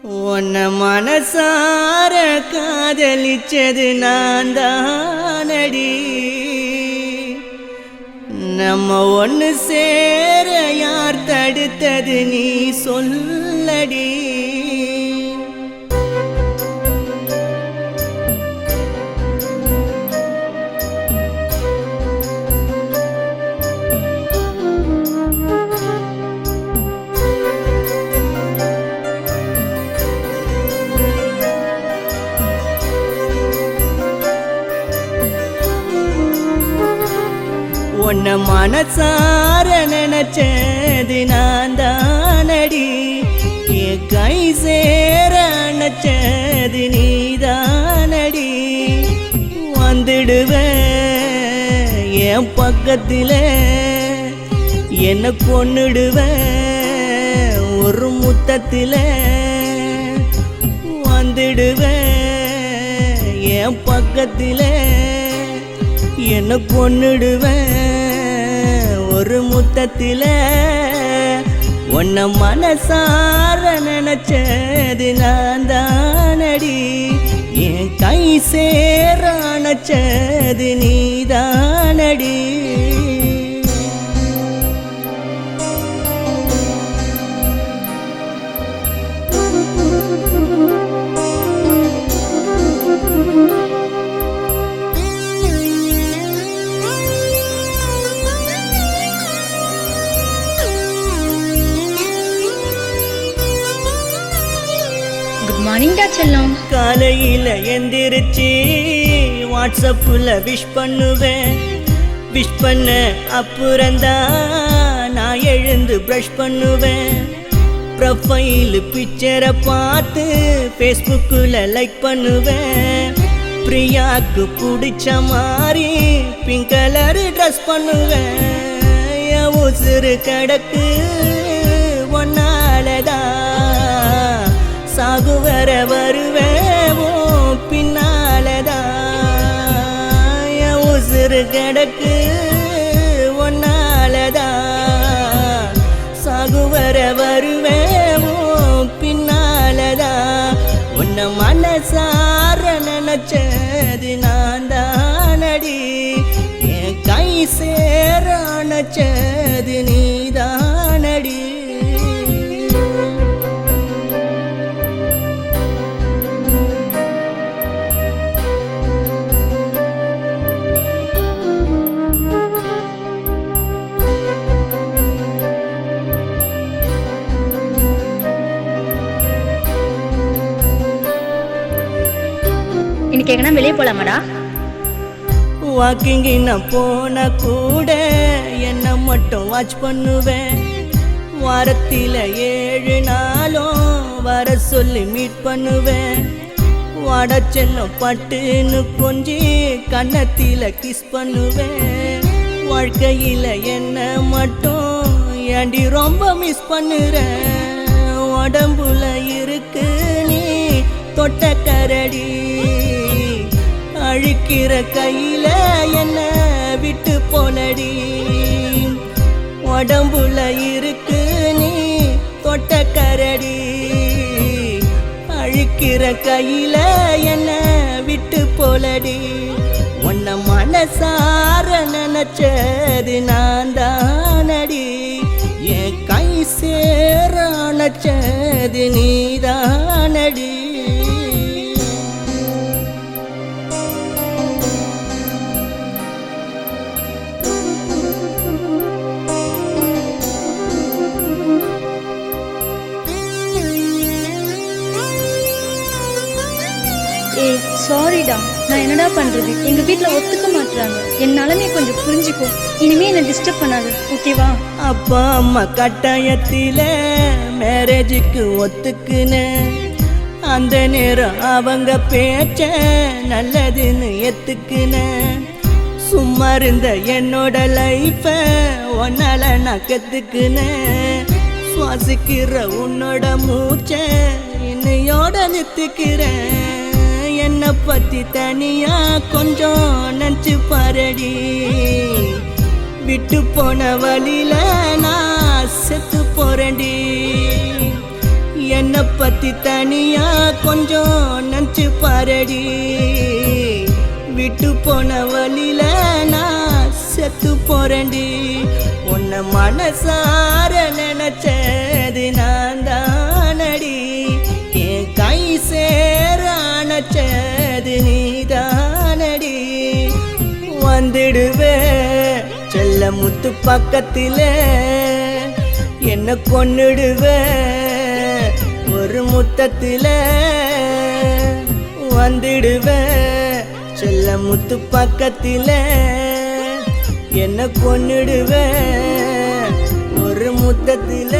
உன்னை மனசார காதலிச்சது நான் தானடி. நம்ம ஒன்று சேர யார் தடுத்தது நீ சொல்லடி. உன்னை மனசார நினைச்சது நான் தானடி. என் கை சேர அணைச்சது நீ தானடி. வந்துடுவேன் என் பக்கத்தில் என்ன கொன்னுடுவேன் ஒரு முத்தத்தில். வந்துடுவேன் என் பக்கத்தில் என்ன கொன்னுடுவேன் ஒரு முத்தத்தில். உன்னை மனசார நினைச்சது நான் தானடி. என் கை சேர அணைச்சது நீ தானடி. மார்னிங் டா செல்லம். காலையில் எந்திரிச்சு வாட்ஸ்அப்பில் விஷ் பண்ணுவேன். விஷ் பண்ண அப்புறந்தான் நான் எழுந்து ப்ரஷ் பண்ணுவேன். ப்ரொஃபைல் பிக்சரை பார்த்து ஃபேஸ்புக்கில் லைக் பண்ணுவேன். பிரியாவுக்கு பிடிச்ச மாதிரி பிங்க் கலர் ட்ரெஸ் பண்ணுவேன். என் உசுறு கிடக்கு ஒன்னாலதான் சாகு வர வருவேவோ பின்னாலதான். என் உசுறு கிடக்கு ஒன்னாலதான் சாகு வர வருவேவோ பின்னாலதான். உன்னை மனசார நினைச்சது நான் தானடி. என் கை சேர அணைச்சது நீ தானடி. இன்னைக்கு எங்கன்னா வெளியே போலாமாடா? வாக்கிங் நான் போன கூட என்ன மட்டும் வாட்ச் பண்ணுவேன். வாரத்தில் 7 நாளும் வர சொல்லி மீட் பண்ணுவேன். வாட சென்ன பட்டுன்னு கொஞ்சி கன்னத்தில் கிஸ் பண்ணுவேன். வாழ்க்கையில் என்ன மட்டும் ஏண்டி ரொம்ப மிஸ் பண்ணுறேன். உடம்புல இருக்கு நீ தொட்ட கரடி. அழிக்கிற கையில என்ன விட்டு போனடி. உடம்புல இருக்கு நீ தொட்ட கரடி. அழிக்கிற கையில என்ன விட்டு போலடி. உன்னை மனசார நினைச்சது நான் தானடி. என் கை சேர அணைச்சது நீ தானடி. ஏய் சாரிடா, நான் என்னடா பண்றது? எங்க வீட்ல ஒத்துக்க மாட்டாங்க. என் நிலைமையை கொஞ்சம் புரிஞ்சுக்கோ. இனிமே என்ன டிஸ்டர்ப் பண்ணாது, ஓகேவா? அப்பா அம்மா கட்டாயத்தில மேரேஜுக்கு ஒத்துக்குன. அந்த நேரம் அவங்க பேச்ச நல்லதுன்னு எத்துக்குன. சும்மா இருந்த என்னோட லைஃப ஒன்னால நான் கத்துக்குன. சுவாசிக்கிற உன்னோட மூச்ச இன்னையோட நிறுத்திக்கிறேன். என்னை பத்தி தனியா கொஞ்சம் நினச்சு பாரடி. விட்டு போன வழியில நான் செத்து போறேன்டி. என்ன என்னை பத்தி தனியா கொஞ்சம் நினச்சு பாரடி. விட்டு போன வழியில நான் செத்து போறேன்டி. உன்னை மனசார நினைச்சது நான் தானடி. என் கை சேர அணைச்சது நீ தானடி. வந்துடுவே செல்ல முத்து பக்கத்தில என்ன கொன்னுடுவே ஒரு முத்தத்தில. வந்துடுவே செல்ல முத்து பக்கத்தில என்ன கொன்னுடுவே ஒரு முத்தத்தில.